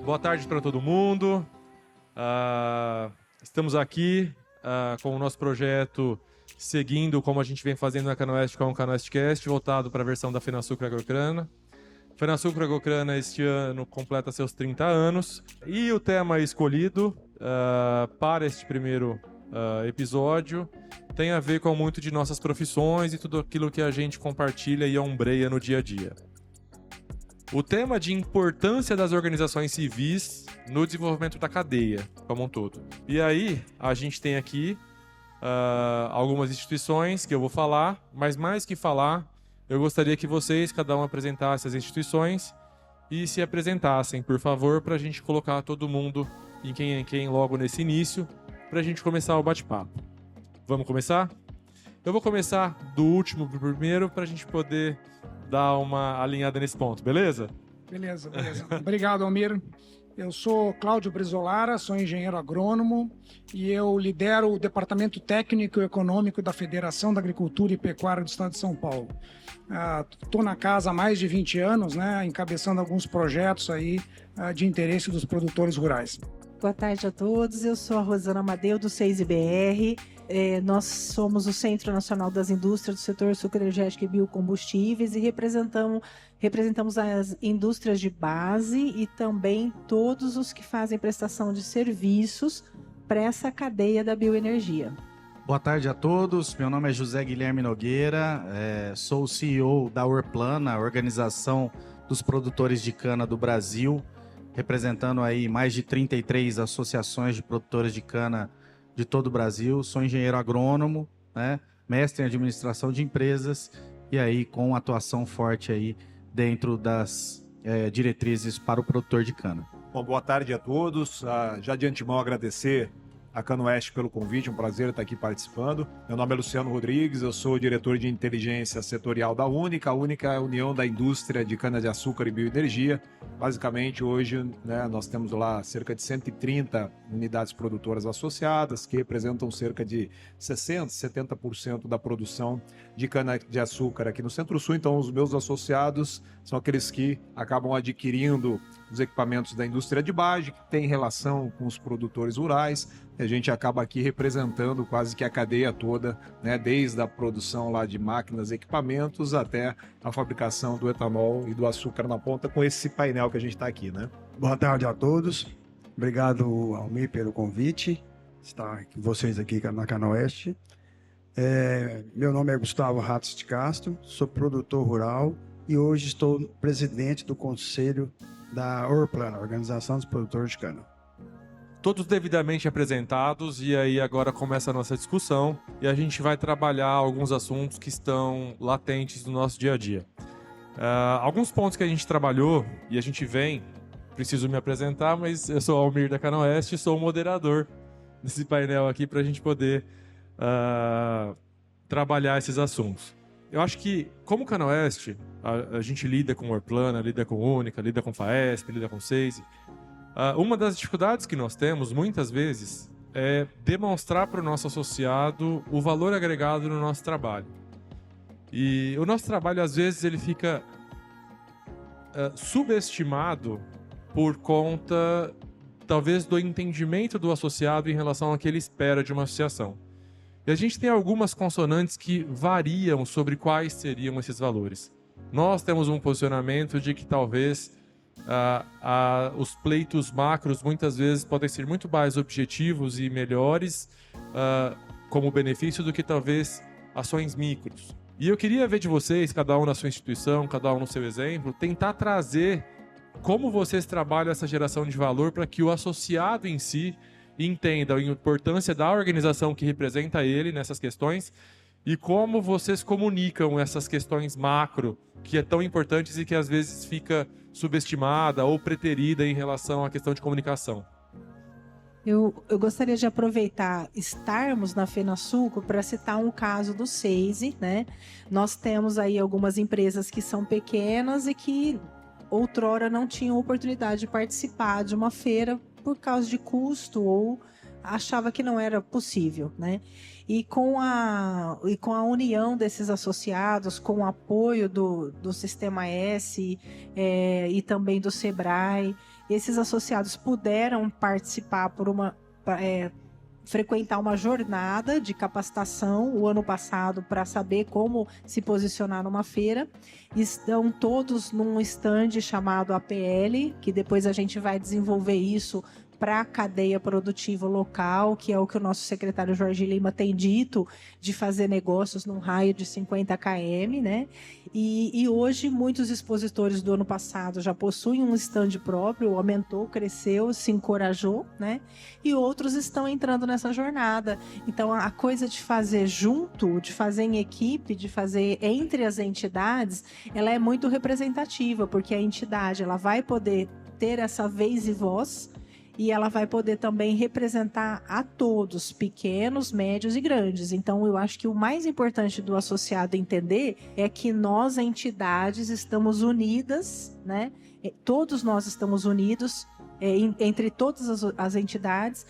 Boa tarde para todo mundo. Estamos aqui com o nosso projeto seguindo como a gente vem fazendo na Canoeste com o Canoestcast, voltado para a versão da FenaSucro Agrocrana. FenaSucro Agrocrana este ano completa seus 30 anos e o tema escolhido para este primeiro episódio tem a ver com muito de nossas profissões e tudo aquilo que a gente compartilha e ombreia no dia a dia. O tema de importância das organizações civis no desenvolvimento da cadeia como um todo. E aí, a gente tem aqui algumas instituições que eu vou falar, mas mais que falar, eu gostaria que vocês, cada um, apresentasse as instituições e se apresentassem, por favor, para a gente colocar todo mundo em quem é quem logo nesse início, para a gente começar o bate-papo. Vamos começar? Eu vou começar do último pro primeiro, para a gente poder dar uma alinhada nesse ponto, beleza? Beleza. Obrigado, Almir. Eu sou Cláudio Brizolara, sou engenheiro agrônomo e eu lidero o Departamento Técnico e Econômico da Federação da Agricultura e Pecuária do Estado de São Paulo. Estou na casa há mais de 20 anos, encabeçando alguns projetos aí de interesse dos produtores rurais. Boa tarde a todos, eu sou a Rosana Amadeu do 6IBR. Nós somos o Centro Nacional das Indústrias do Setor Sucroenergético e Biocombustíveis e representamos as indústrias de base e também todos os que fazem prestação de serviços para essa cadeia da bioenergia. Boa tarde a todos, meu nome é José Guilherme Nogueira, sou o CEO da Orplana, a Organização dos Produtores de Cana do Brasil, representando aí mais de 33 associações de produtores de cana de todo o Brasil. Sou engenheiro agrônomo, mestre em administração de empresas e aí com atuação forte aí dentro das diretrizes para o produtor de cana. Bom, boa tarde a todos. Já de antemão agradecer a Canoeste pelo convite, um prazer estar aqui participando. Meu nome é Luciano Rodrigues, eu sou diretor de inteligência setorial da Única. A Única é a União da Indústria de Cana-de-Açúcar e Bioenergia. Basicamente, hoje nós temos lá cerca de 130 unidades produtoras associadas, que representam cerca de 60%, 70% da produção de cana-de-açúcar aqui no Centro-Sul. Então, os meus associados são aqueles que acabam adquirindo os equipamentos da indústria de base, que tem relação com os produtores rurais. A gente acaba aqui representando quase que a cadeia toda, desde a produção lá de máquinas e equipamentos até a fabricação do etanol e do açúcar na ponta, com esse painel que a gente está aqui, Boa tarde a todos. Obrigado, Almir, pelo convite. Estar com vocês aqui na Canoeste. Meu nome é Gustavo Ratos de Castro, sou produtor rural e hoje estou presidente do conselho da Orplana, Organização dos Produtores de Cana. Todos devidamente apresentados, e aí agora começa a nossa discussão e a gente vai trabalhar alguns assuntos que estão latentes no nosso dia a dia. Alguns pontos que a gente trabalhou e a gente vem, preciso me apresentar, mas eu sou Almir da Canoeste e sou o moderador desse painel aqui para a gente poder trabalhar esses assuntos. Eu acho que, como Canoeste, a gente lida com Orplana, lida com Única, lida com Faesp, lida com SEISI. Uma das dificuldades que nós temos, muitas vezes, é demonstrar para o nosso associado o valor agregado no nosso trabalho. E o nosso trabalho, às vezes, ele fica subestimado por conta, talvez, do entendimento do associado em relação ao que ele espera de uma associação. E a gente tem algumas consonantes que variam sobre quais seriam esses valores. Nós temos um posicionamento de que talvez os pleitos macros muitas vezes podem ser muito mais objetivos e melhores como benefício do que talvez ações micros. E eu queria ver de vocês, cada um na sua instituição, cada um no seu exemplo, tentar trazer como vocês trabalham essa geração de valor para que o associado em si entenda a importância da organização que representa ele nessas questões e como vocês comunicam essas questões macro, que é tão importantes e que às vezes fica subestimada ou preterida em relação à questão de comunicação. Eu gostaria de aproveitar estarmos na FenaSucro para citar um caso do SEISI, Nós temos aí algumas empresas que são pequenas e que outrora não tinham oportunidade de participar de uma feira por causa de custo ou achava que não era possível, E com a união desses associados, com o apoio do Sistema S e também do SEBRAE esses associados puderam participar frequentar uma jornada de capacitação o ano passado para saber como se posicionar numa feira. Estão todos num stand chamado APL, que depois a gente vai desenvolver isso para a cadeia produtiva local, que é o que o nosso secretário Jorge Lima tem dito, de fazer negócios num raio de 50 km, né? E hoje muitos expositores do ano passado já possuem um stand próprio, aumentou, cresceu, se encorajou, né? E outros estão entrando nessa jornada. Então a coisa de fazer junto, de fazer em equipe, de fazer entre as entidades, ela é muito representativa, porque a entidade ela vai poder ter essa vez e voz, e ela vai poder também representar a todos, pequenos, médios e grandes. Então, eu acho que o mais importante do associado entender é que nós, entidades, estamos unidas, né? Todos nós estamos unidos, entre todas as entidades,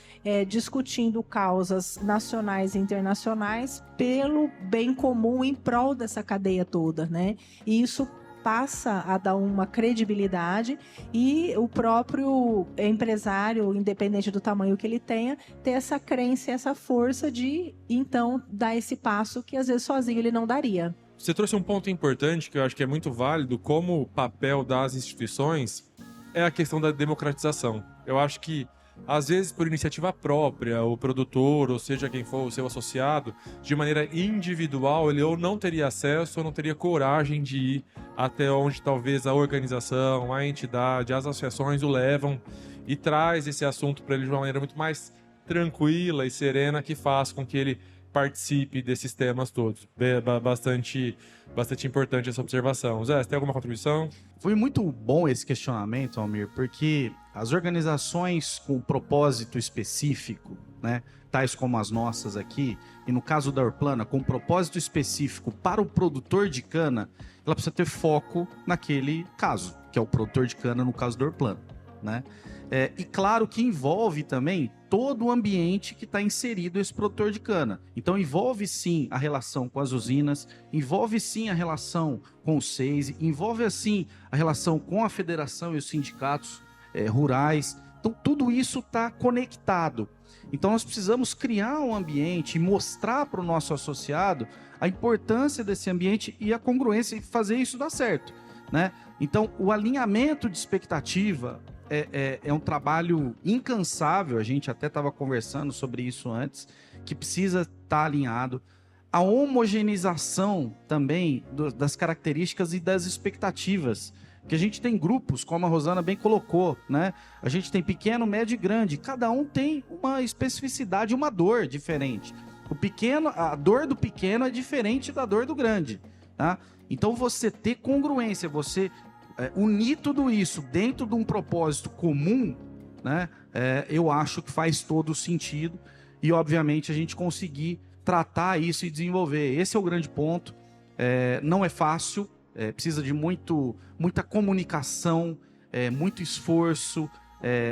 discutindo causas nacionais e internacionais pelo bem comum em prol dessa cadeia toda, né? E isso passa a dar uma credibilidade e o próprio empresário, independente do tamanho que ele tenha, ter essa crença, essa força de, então, dar esse passo que às vezes sozinho ele não daria. Você trouxe um ponto importante que eu acho que é muito válido, como o papel das instituições é a questão da democratização. Eu acho que às vezes, por iniciativa própria, o produtor, ou seja quem for o seu associado, de maneira individual, ele ou não teria acesso ou não teria coragem de ir até onde talvez a organização, a entidade, as associações o levam e traz esse assunto para ele de uma maneira muito mais tranquila e serena, que faz com que ele participe desses temas todos. Bastante importante essa observação. Zé, você tem alguma contribuição? Foi muito bom esse questionamento, Almir, porque as organizações com propósito específico, né, tais como as nossas aqui, e no caso da Orplana, com propósito específico para o produtor de cana, ela precisa ter foco naquele caso, que é o produtor de cana no caso da Orplana, né? E claro que envolve também todo o ambiente que está inserido esse produtor de cana. Então envolve sim a relação com as usinas, envolve sim a relação com o SEISE, envolve assim a relação com a federação e os sindicatos rurais. Então tudo isso está conectado. Então nós precisamos criar um ambiente e mostrar para o nosso associado a importância desse ambiente e a congruência e fazer isso dar certo, né? Então o alinhamento de expectativa é um trabalho incansável, a gente até estava conversando sobre isso antes, que precisa estar alinhado. A homogeneização também das características e das expectativas, que a gente tem grupos, como a Rosana bem colocou, né? A gente tem pequeno, médio e grande, cada um tem uma especificidade, uma dor diferente. A dor do pequeno é diferente da dor do grande, tá? Então você ter congruência, você unir tudo isso dentro de um propósito comum, né? Eu acho que faz todo sentido e, obviamente, a gente conseguir tratar isso e desenvolver. Esse é o grande ponto. Não é fácil, precisa de muita comunicação, muito esforço,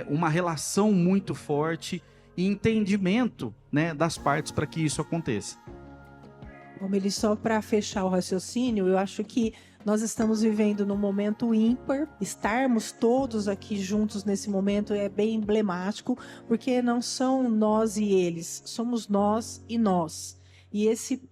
uma relação muito forte e entendimento, né, das partes para que isso aconteça. Bom, Meli, só para fechar o raciocínio, eu acho que nós estamos vivendo num momento ímpar. Estarmos todos aqui juntos nesse momento é bem emblemático, porque não são nós e eles, somos nós e nós. E esse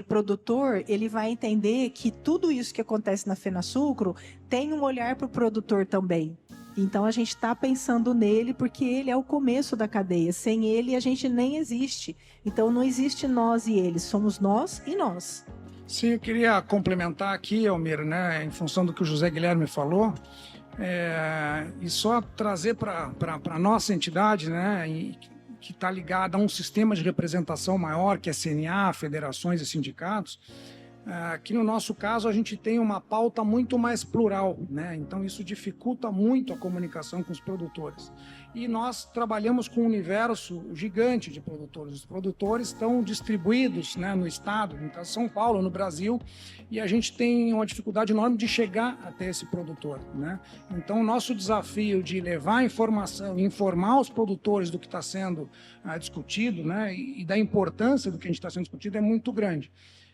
produtor, ele vai entender que tudo isso que acontece na FenaSucro tem um olhar para o produtor também. Então a gente está pensando nele porque ele é o começo da cadeia. Sem ele a gente nem existe. Então não existe nós e eles, somos nós e nós. Sim, eu queria complementar aqui, Almir, né, em função do que o José Guilherme falou, e só trazer para a nossa entidade, né, que está ligada a um sistema de representação maior, que é CNA, federações e sindicatos, que no nosso caso a gente tem uma pauta muito mais plural, né? Então isso dificulta muito a comunicação com os produtores. E nós trabalhamos com um universo gigante de produtores. Os produtores estão distribuídos, né, no estado, no caso São Paulo, no Brasil, e a gente tem uma dificuldade enorme de chegar até esse produtor, né? Então o nosso desafio de levar informação, informar os produtores do que está sendo discutido, né, e da importância do que a gente está sendo discutido é muito grande.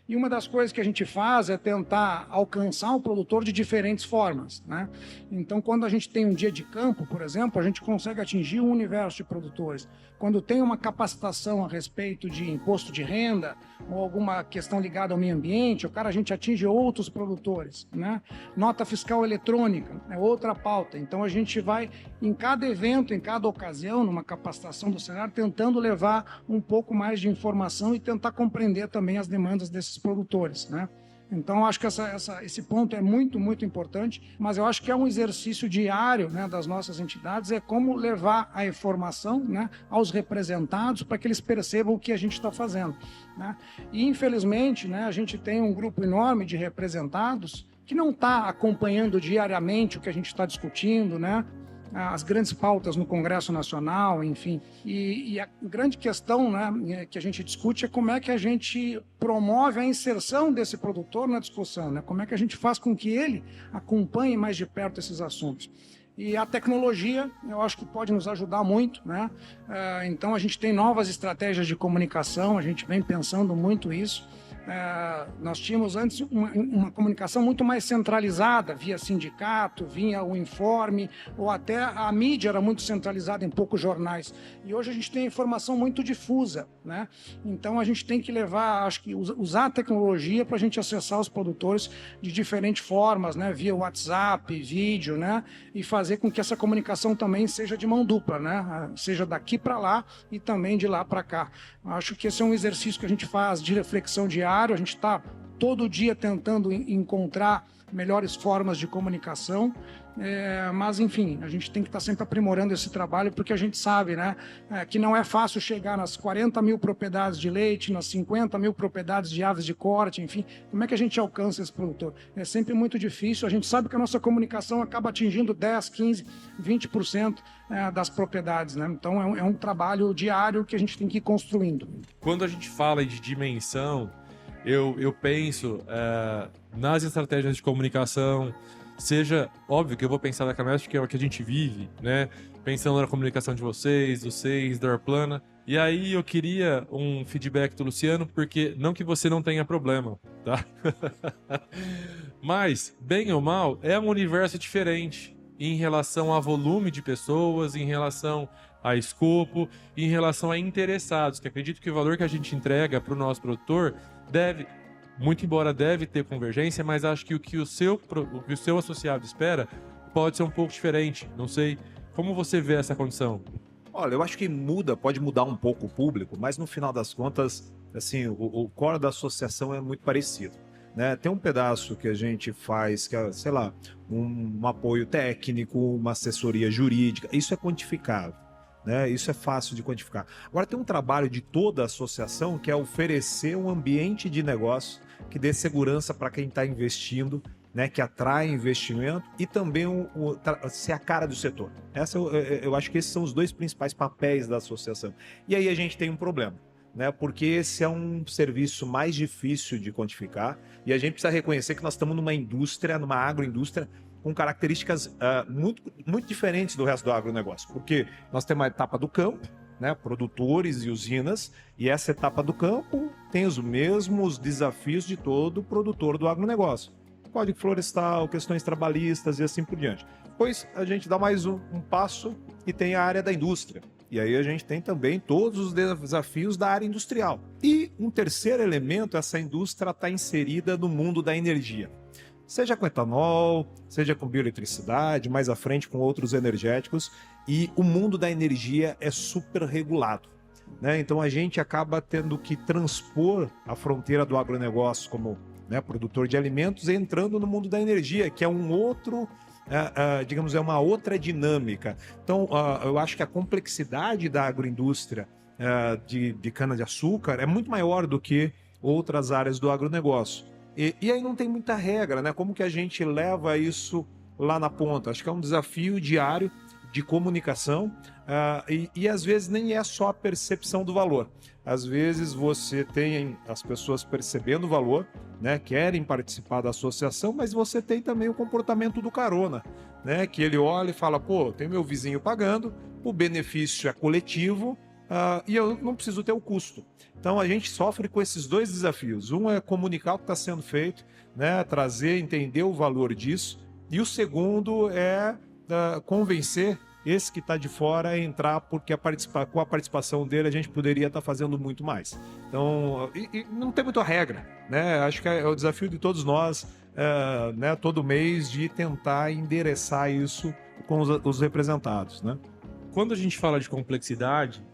E uma das coisas que a gente faz é tentar alcançar o produtor de diferentes formas, né? Então, quando a gente tem um dia de campo, por exemplo, a gente consegue atingir um universo de produtores. Quando tem uma capacitação a respeito de imposto de renda ou alguma questão ligada ao meio ambiente, a gente atinge outros produtores, né? Nota fiscal eletrônica é outra pauta. Então, a gente vai, em cada evento, em cada ocasião, numa capacitação do Senar, tentando levar um pouco mais de informação e tentar compreender também as demandas desses produtores, né? Então, acho que esse ponto é muito, muito importante, mas eu acho que é um exercício diário, né, das nossas entidades, é como levar a informação, né, aos representados para que eles percebam o que a gente está fazendo, né? E, infelizmente, né, a gente tem um grupo enorme de representados que não está acompanhando diariamente o que a gente está discutindo, né? As grandes pautas no Congresso Nacional, enfim. E a grande questão, né, que a gente discute é como é que a gente promove a inserção desse produtor na discussão, né? Como é que a gente faz com que ele acompanhe mais de perto esses assuntos. E a tecnologia, eu acho que pode nos ajudar muito, né? Então, a gente tem novas estratégias de comunicação, a gente vem pensando muito isso. Nós tínhamos antes uma comunicação muito mais centralizada, via sindicato, vinha o informe, ou até a mídia era muito centralizada em poucos jornais. E hoje a gente tem informação muito difusa, né? Então a gente tem que levar, acho que usar a tecnologia para a gente acessar os produtores de diferentes formas, né? Via WhatsApp, vídeo, né? E fazer com que essa comunicação também seja de mão dupla, né? Seja daqui para lá e também de lá para cá. Acho que esse é um exercício que a gente faz de reflexão diária. A gente está todo dia tentando encontrar melhores formas de comunicação, mas enfim, a gente tem que estar sempre aprimorando esse trabalho, porque a gente sabe, né, que não é fácil chegar nas 40 mil propriedades de leite, nas 50 mil propriedades de aves de corte, enfim, como é que a gente alcança esse produtor? É sempre muito difícil, a gente sabe que a nossa comunicação acaba atingindo 10, 15, 20% das propriedades, né? Então é um trabalho diário que a gente tem que ir construindo. Quando a gente fala de dimensão, eu penso nas estratégias de comunicação, seja óbvio que eu vou pensar na Canwest, que é o que a gente vive, né? Pensando na comunicação de vocês, da Orplana. E aí eu queria um feedback do Luciano, porque não que você não tenha problema, tá? Mas, bem ou mal, é um universo diferente em relação a volume de pessoas, em relação a escopo, em relação a interessados, que acredito que o valor que a gente entrega para o nosso produtor deve, muito embora deve ter convergência, mas acho que o que o seu associado espera pode ser um pouco diferente. Não sei como você vê essa condição. Olha, eu acho que pode mudar um pouco o público, mas no final das contas, assim, o core da associação é muito parecido, né? Tem um pedaço que a gente faz, que é, sei lá, um apoio técnico, uma assessoria jurídica, isso é quantificável, né? Isso é fácil de quantificar. Agora tem um trabalho de toda a associação que é oferecer um ambiente de negócio que dê segurança para quem está investindo, né, que atrai investimento e também ser a cara do setor. Eu acho que esses são os dois principais papéis da associação. E aí a gente tem um problema, né, porque esse é um serviço mais difícil de quantificar e a gente precisa reconhecer que nós estamos numa indústria, numa agroindústria, com características muito, muito diferentes do resto do agronegócio, porque nós temos a etapa do campo, né, produtores e usinas, e essa etapa do campo tem os mesmos desafios de todo produtor do agronegócio. Código florestal, questões trabalhistas e assim por diante. Depois a gente dá mais um passo e tem a área da indústria. E aí a gente tem também todos os desafios da área industrial. E um terceiro elemento, essa indústria está inserida no mundo da energia. Seja com etanol, seja com bioeletricidade, mais à frente com outros energéticos. E o mundo da energia é super regulado, né? Então a gente acaba tendo que transpor a fronteira do agronegócio como, né, produtor de alimentos, entrando no mundo da energia, que é um outro, digamos, é uma outra dinâmica. Então eu acho que a complexidade da agroindústria de cana-de-açúcar é muito maior do que outras áreas do agronegócio. E aí não tem muita regra, né? Como que a gente leva isso lá na ponta? Acho que é um desafio diário de comunicação e às vezes nem é só a percepção do valor. Às vezes você tem as pessoas percebendo o valor, né, querem participar da associação, mas você tem também o comportamento do carona, né, que ele olha e fala, pô, tem meu vizinho pagando, o benefício é coletivo e eu não preciso ter o custo. Então a gente sofre com esses dois desafios. Um é comunicar o que está sendo feito, né, trazer, entender o valor disso. E o segundo é convencer esse que está de fora a entrar, porque com a participação dele a gente poderia estar fazendo muito mais. Então, e não tem muita regra, né? Acho que é o desafio de todos nós, né, todo mês, de tentar endereçar isso com os representados, né? Quando a gente fala de complexidade,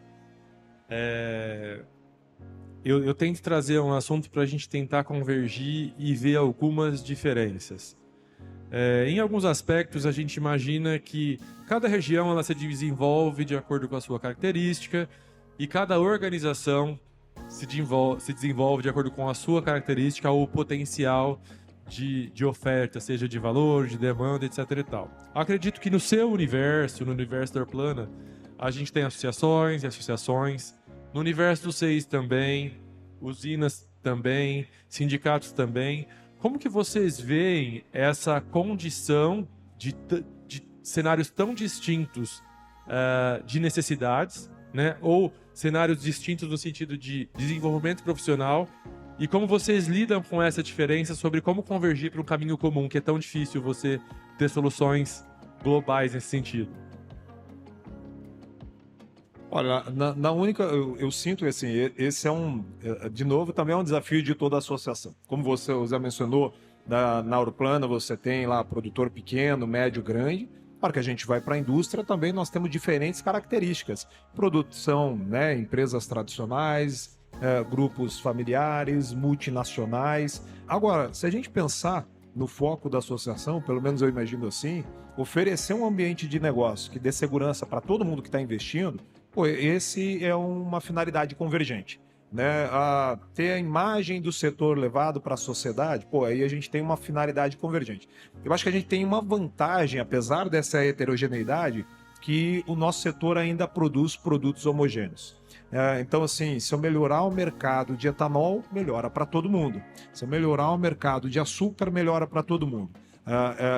eu tento trazer um assunto para a gente tentar convergir e ver algumas diferenças. Em alguns aspectos, a gente imagina que cada região ela se desenvolve de acordo com a sua característica e cada organização se desenvolve de acordo com a sua característica ou potencial de oferta, seja de valor, de demanda, etc. e tal. Acredito que no seu universo, no universo da Orplana, a gente tem associações e associações. No universo do CEIS também, usinas também, sindicatos também. Como que vocês veem essa condição de cenários tão distintos de necessidades, né? Ou cenários distintos no sentido de desenvolvimento profissional, e como vocês lidam com essa diferença sobre como convergir para um caminho comum, que é tão difícil você ter soluções globais nesse sentido? Olha, na única, eu sinto que assim, esse de novo, também é um desafio de toda a associação. Como você já mencionou, na Orplana você tem lá produtor pequeno, médio, grande. Para que a gente vai para a indústria, também nós temos diferentes características. Produção, né, empresas tradicionais, grupos familiares, multinacionais. Agora, se a gente pensar no foco da associação, pelo menos eu imagino assim, oferecer um ambiente de negócio que dê segurança para todo mundo que está investindo, esse é uma finalidade convergente, né? Ter a imagem do setor levado para a sociedade, aí a gente tem uma finalidade convergente. Eu acho que a gente tem uma vantagem, apesar dessa heterogeneidade, que o nosso setor ainda produz produtos homogêneos. Então, assim, se eu melhorar o mercado de etanol, melhora para todo mundo. Se eu melhorar o mercado de açúcar, melhora para todo mundo.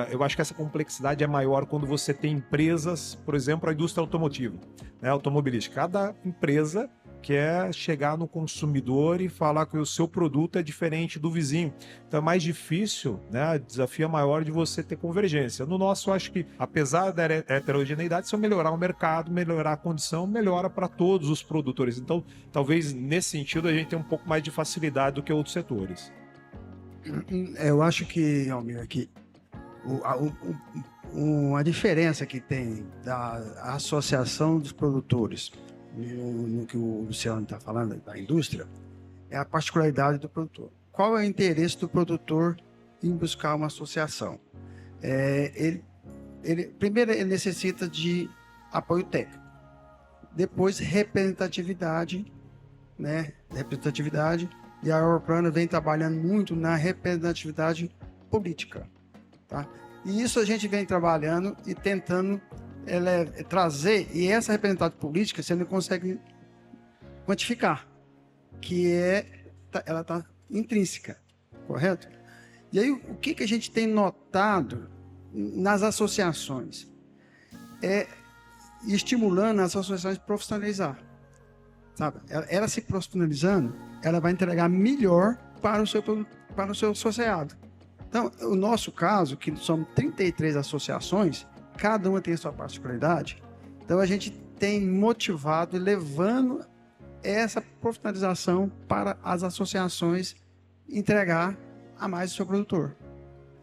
Eu acho que essa complexidade é maior quando você tem empresas, por exemplo, a indústria automotiva, né, automobilística. Cada empresa quer chegar no consumidor e falar que o seu produto é diferente do vizinho. Então é mais difícil, né, o desafio é maior de você ter convergência. No nosso, eu acho que, apesar da heterogeneidade, se eu melhorar o mercado, melhorar a condição, melhora para todos os produtores. Então, talvez nesse sentido, a gente tenha um pouco mais de facilidade do que outros setores. Eu acho que, Almir, aqui, uma diferença que tem da associação dos produtores no que o Luciano está falando da indústria é a particularidade do produtor. Qual é o interesse do produtor em buscar uma associação? Primeiro, ele necessita de apoio técnico, depois representatividade, né? Representatividade, e a Orplana vem trabalhando muito na representatividade política. Tá? E isso a gente vem trabalhando e tentando trazer, e essa representatividade política você não consegue quantificar, que ela está intrínseca, correto? E aí o que a gente tem notado nas associações? Estimulando as associações a profissionalizar. Sabe? Ela se profissionalizando, ela vai entregar melhor para o seu associado. Então, o nosso caso, que somos 33 associações, cada uma tem a sua particularidade, então a gente tem motivado e levando essa profissionalização para as associações entregar a mais o seu produtor.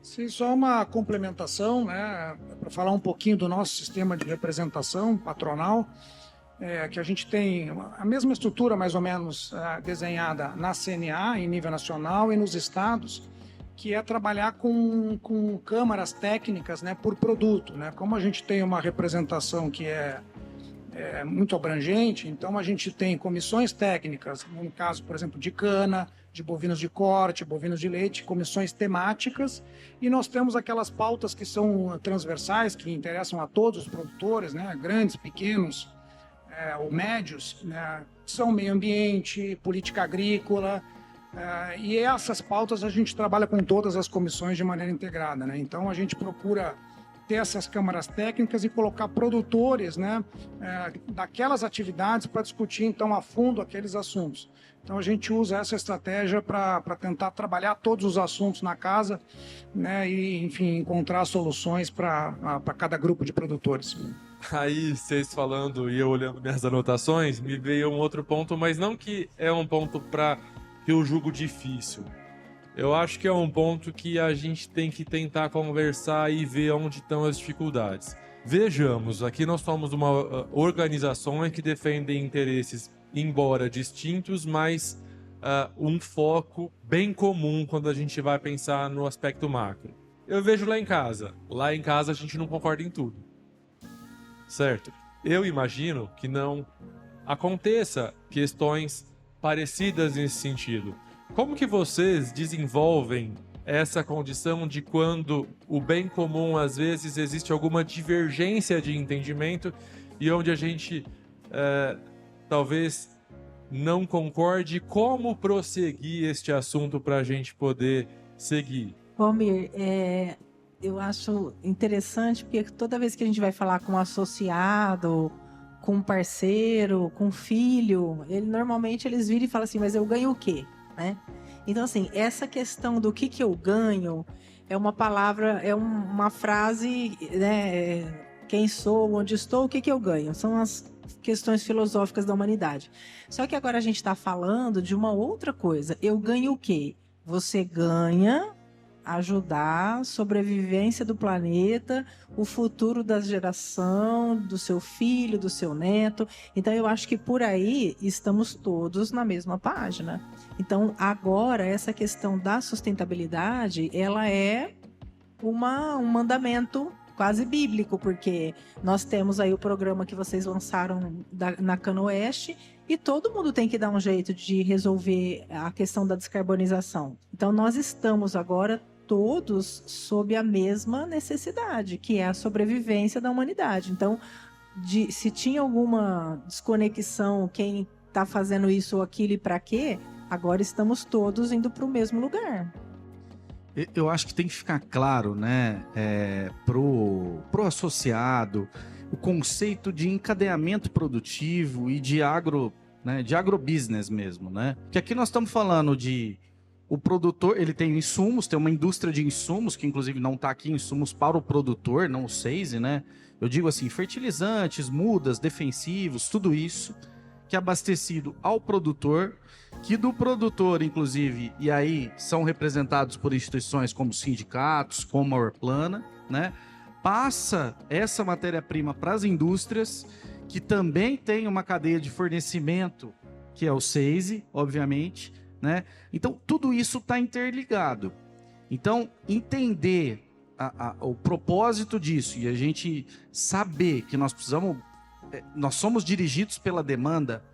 Sim, só uma complementação, né, para falar um pouquinho do nosso sistema de representação patronal, que a gente tem a mesma estrutura mais ou menos desenhada na CNA, em nível nacional, e nos estados, que é trabalhar com câmaras técnicas, né, por produto, né? Como a gente tem uma representação que é muito abrangente, então a gente tem comissões técnicas, no caso, por exemplo, de cana, de bovinos de corte, bovinos de leite, comissões temáticas, e nós temos aquelas pautas que são transversais, que interessam a todos os produtores, né, grandes, pequenos, ou médios, né, são meio ambiente, política agrícola, e essas pautas a gente trabalha com todas as comissões de maneira integrada, né? Então a gente procura ter essas câmaras técnicas e colocar produtores, né, daquelas atividades para discutir então a fundo aqueles assuntos. Então a gente usa essa estratégia para tentar trabalhar todos os assuntos na casa, né, e enfim encontrar soluções para cada grupo de produtores. Aí, vocês falando e eu olhando minhas anotações, me veio um outro ponto, mas não que é um ponto que eu julgo difícil. Eu acho que é um ponto que a gente tem que tentar conversar e ver onde estão as dificuldades. Vejamos, aqui nós somos uma organização que defende interesses, embora distintos, mas um foco bem comum quando a gente vai pensar no aspecto macro. Eu vejo lá em casa a gente não concorda em tudo, certo? Eu imagino que não aconteça questões parecidas nesse sentido. Como que vocês desenvolvem essa condição de quando o bem comum, às vezes, existe alguma divergência de entendimento e onde a gente talvez não concorde? Como prosseguir este assunto para a gente poder seguir? Almir, eu acho interessante porque toda vez que a gente vai falar com um associado, com um parceiro, com um filho, normalmente eles viram e falam assim, mas eu ganho o quê? Né? Então, assim, essa questão do que eu ganho é uma palavra, é uma frase, né? Quem sou, onde estou, o que eu ganho? São as questões filosóficas da humanidade. Só que agora a gente está falando de uma outra coisa. Eu ganho o quê? Você ganha ajudar a sobrevivência do planeta, o futuro da geração, do seu filho, do seu neto. Então, eu acho que por aí estamos todos na mesma página. Então, agora, essa questão da sustentabilidade, ela é um mandamento quase bíblico, porque nós temos aí o programa que vocês lançaram na Canoeste e todo mundo tem que dar um jeito de resolver a questão da descarbonização. Então, nós estamos agora todos sob a mesma necessidade, que é a sobrevivência da humanidade. Então, se tinha alguma desconexão, quem está fazendo isso ou aquilo e para quê, agora estamos todos indo para o mesmo lugar. Eu acho que tem que ficar claro, né, pro associado, o conceito de encadeamento produtivo e de agrobusiness mesmo, né? Porque aqui nós estamos falando de o produtor, ele tem insumos, tem uma indústria de insumos, que inclusive não está aqui, insumos para o produtor, não o SAESE, né? Eu digo assim, fertilizantes, mudas, defensivos, tudo isso que é abastecido ao produtor, que do produtor, inclusive, e aí são representados por instituições como sindicatos, como a Orplana, né? Passa essa matéria-prima para as indústrias, que também tem uma cadeia de fornecimento, que é o SAESE, obviamente, né? Então, tudo isso está interligado. Então, entender o propósito disso e a gente saber que nós somos dirigidos pela demanda,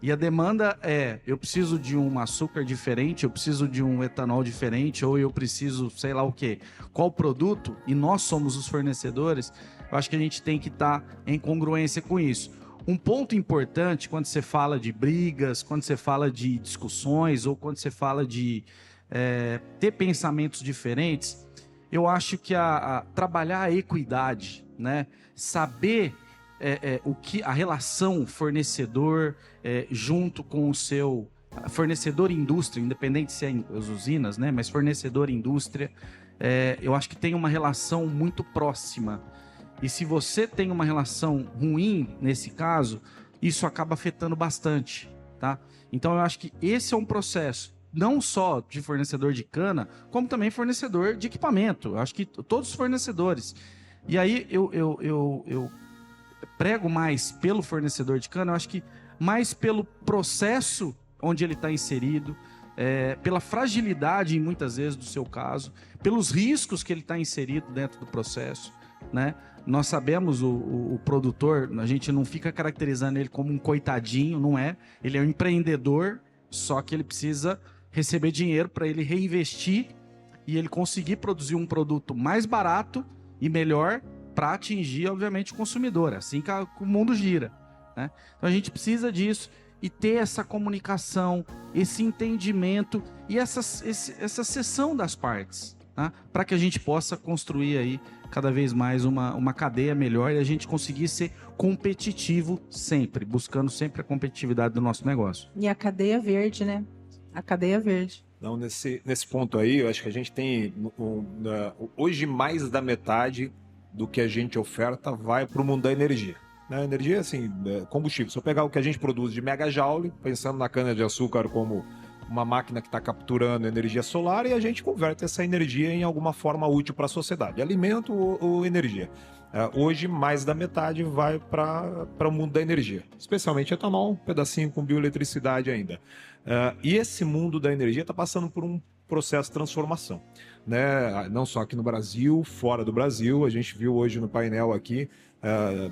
e a demanda eu preciso de um açúcar diferente, eu preciso de um etanol diferente, ou eu preciso, sei lá o quê, qual produto, e nós somos os fornecedores, eu acho que a gente tem que estar em congruência com isso. Um ponto importante quando você fala de brigas, quando você fala de discussões, ou quando você fala de ter pensamentos diferentes, eu acho que trabalhar a equidade, né? Saber a relação fornecedor junto com o seu fornecedor indústria, independente se é as usinas, né? Mas fornecedor indústria, eu acho que tem uma relação muito próxima. E se você tem uma relação ruim nesse caso, isso acaba afetando bastante, tá? Então eu acho que esse é um processo, não só de fornecedor de cana, como também fornecedor de equipamento. Eu acho que todos os fornecedores. E aí eu prego mais pelo fornecedor de cana, eu acho que mais pelo processo onde ele está inserido, pela fragilidade, muitas vezes, do seu caso, pelos riscos que ele está inserido dentro do processo, né? Nós sabemos o produtor, a gente não fica caracterizando ele como um coitadinho, não é? Ele é um empreendedor, só que ele precisa receber dinheiro para ele reinvestir e ele conseguir produzir um produto mais barato e melhor para atingir, obviamente, o consumidor. Assim que o mundo gira, né? Então a gente precisa disso e ter essa comunicação, esse entendimento e essa cessão das partes, tá? Para que a gente possa construir aí cada vez mais uma cadeia melhor e a gente conseguir ser competitivo sempre, buscando sempre a competitividade do nosso negócio. E a cadeia verde, né? A cadeia verde. Não, nesse ponto aí, eu acho que a gente tem hoje mais da metade do que a gente oferta vai para o mundo da energia. Né? Energia, assim, combustível. Se eu pegar o que a gente produz de megajoule, pensando na cana-de-açúcar como uma máquina que está capturando energia solar, e a gente converte essa energia em alguma forma útil para a sociedade, alimento ou energia. Hoje, mais da metade vai para o mundo da energia, especialmente etanol, um pedacinho com bioeletricidade ainda. E esse mundo da energia está passando por um processo de transformação, né? Não só aqui no Brasil, fora do Brasil. A gente viu hoje no painel aqui,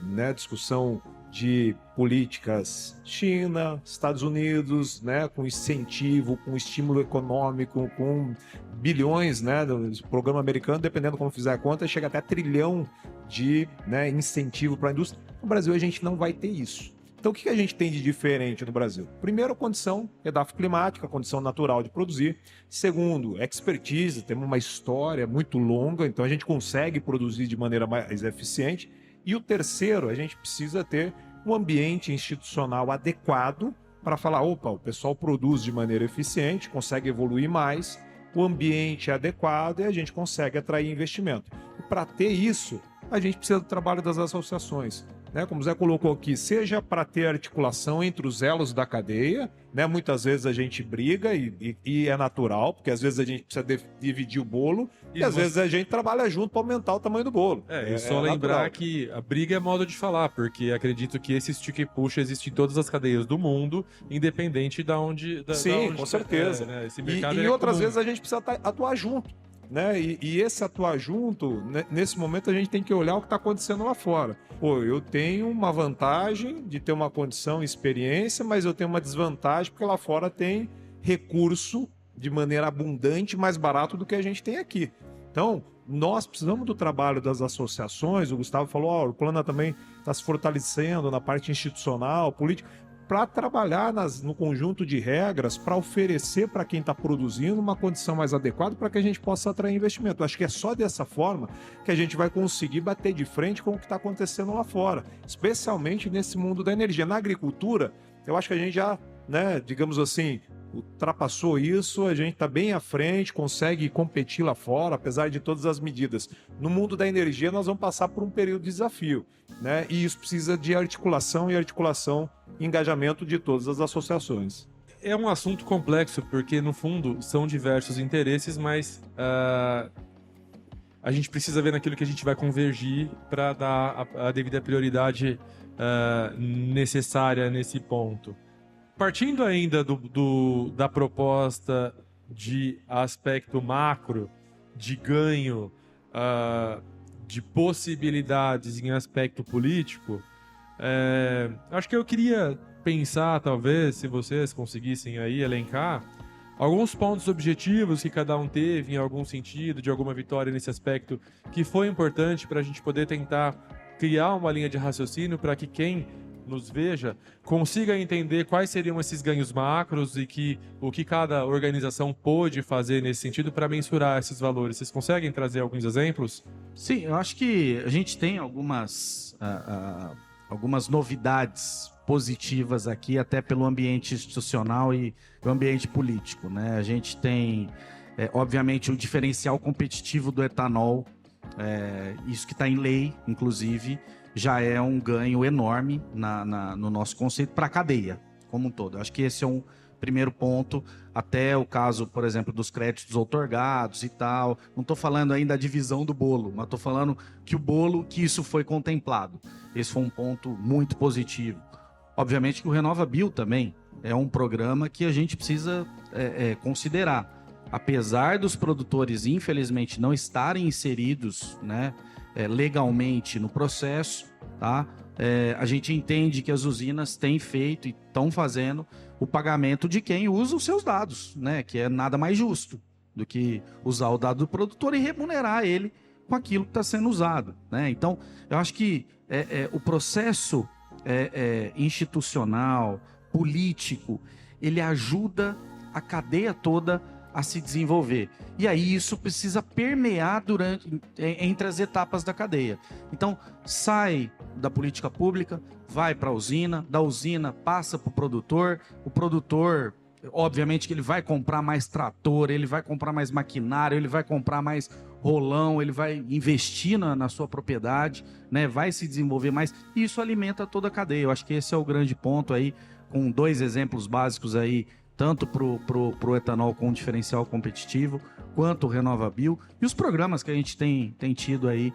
né, discussão de políticas China, Estados Unidos, né, com incentivo, com estímulo econômico, com bilhões, né, do programa americano, dependendo como fizer a conta, chega até trilhão de, né, incentivo para a indústria. No Brasil a gente não vai ter isso. Então o que a gente tem de diferente no Brasil? Primeiro, a condição edafo climática, a condição natural de produzir. Segundo, expertise, temos uma história muito longa, então a gente consegue produzir de maneira mais eficiente. E o terceiro, a gente precisa ter um ambiente institucional adequado para falar, opa, o pessoal produz de maneira eficiente, consegue evoluir mais, o ambiente é adequado e a gente consegue atrair investimento. E para ter isso, a gente precisa do trabalho das associações. Né, como o Zé colocou aqui, seja para ter articulação entre os elos da cadeia, né, muitas vezes a gente briga e é natural, porque às vezes a gente precisa dividir o bolo e às vezes a gente trabalha junto para aumentar o tamanho do bolo. E só lembrar natural. que a briga é modo de falar, porque acredito que esse stick e push existe em todas as cadeias do mundo, independente de onde... Sim, com certeza. Né, esse mercado e outras comum. vezes a gente precisa atuar junto. Né? E esse atuar junto, né, nesse momento a gente tem que olhar o que está acontecendo lá fora. Pô, eu tenho uma vantagem de ter uma condição e experiência, mas eu tenho uma desvantagem porque lá fora tem recurso de maneira abundante, mais barato do que a gente tem aqui. Então, nós precisamos do trabalho das associações. O Gustavo falou, o Plana também está se fortalecendo na parte institucional, política, para trabalhar no conjunto de regras, para oferecer para quem está produzindo uma condição mais adequada para que a gente possa atrair investimento. Acho que é só dessa forma que a gente vai conseguir bater de frente com o que está acontecendo lá fora, especialmente nesse mundo da energia. Na agricultura, eu acho que a gente já, né, digamos assim, ultrapassou isso, a gente está bem à frente, consegue competir lá fora, apesar de todas as medidas. No mundo da energia, nós vamos passar por um período de desafio, né? E isso precisa de articulação e engajamento de todas as associações. É um assunto complexo, porque no fundo são diversos interesses, mas a gente precisa ver naquilo que a gente vai convergir para dar a devida prioridade necessária nesse ponto. Partindo ainda da proposta de aspecto macro, de ganho, de possibilidades em aspecto político, acho que eu queria pensar, talvez, se vocês conseguissem aí elencar, alguns pontos objetivos que cada um teve em algum sentido, de alguma vitória nesse aspecto, que foi importante para a gente poder tentar criar uma linha de raciocínio para que quem nos veja, consiga entender quais seriam esses ganhos macros e o que cada organização pôde fazer nesse sentido para mensurar esses valores. Vocês conseguem trazer alguns exemplos? Sim, eu acho que a gente tem algumas novidades positivas aqui, até pelo ambiente institucional e o ambiente político, né? A gente tem, obviamente, o diferencial competitivo do etanol, isso que está em lei, inclusive, já é um ganho enorme no nosso conceito para a cadeia como um todo. Eu acho que esse é um primeiro ponto, até o caso, por exemplo, dos créditos outorgados e tal. Não estou falando ainda da divisão do bolo, mas estou falando que isso foi contemplado. Esse foi um ponto muito positivo. Obviamente que o RenovaBio também é um programa que a gente precisa considerar. Apesar dos produtores, infelizmente, não estarem inseridos, né, legalmente no processo, tá? A gente entende que as usinas têm feito e estão fazendo o pagamento de quem usa os seus dados, né? Que é nada mais justo do que usar o dado do produtor e remunerar ele com aquilo que está sendo usado, né? Então, eu acho que o processo institucional, político, ele ajuda a cadeia toda a se desenvolver. E aí isso precisa permear entre as etapas da cadeia. Então, sai da política pública, vai para a usina, da usina passa para o produtor, obviamente que ele vai comprar mais trator, ele vai comprar mais maquinário, ele vai comprar mais rolão, ele vai investir na sua propriedade, né? Vai se desenvolver mais, e isso alimenta toda a cadeia. Eu acho que esse é o grande ponto aí, com 2 exemplos básicos aí, tanto pro etanol com diferencial competitivo, quanto o RenovaBio, e os programas que a gente tem tido aí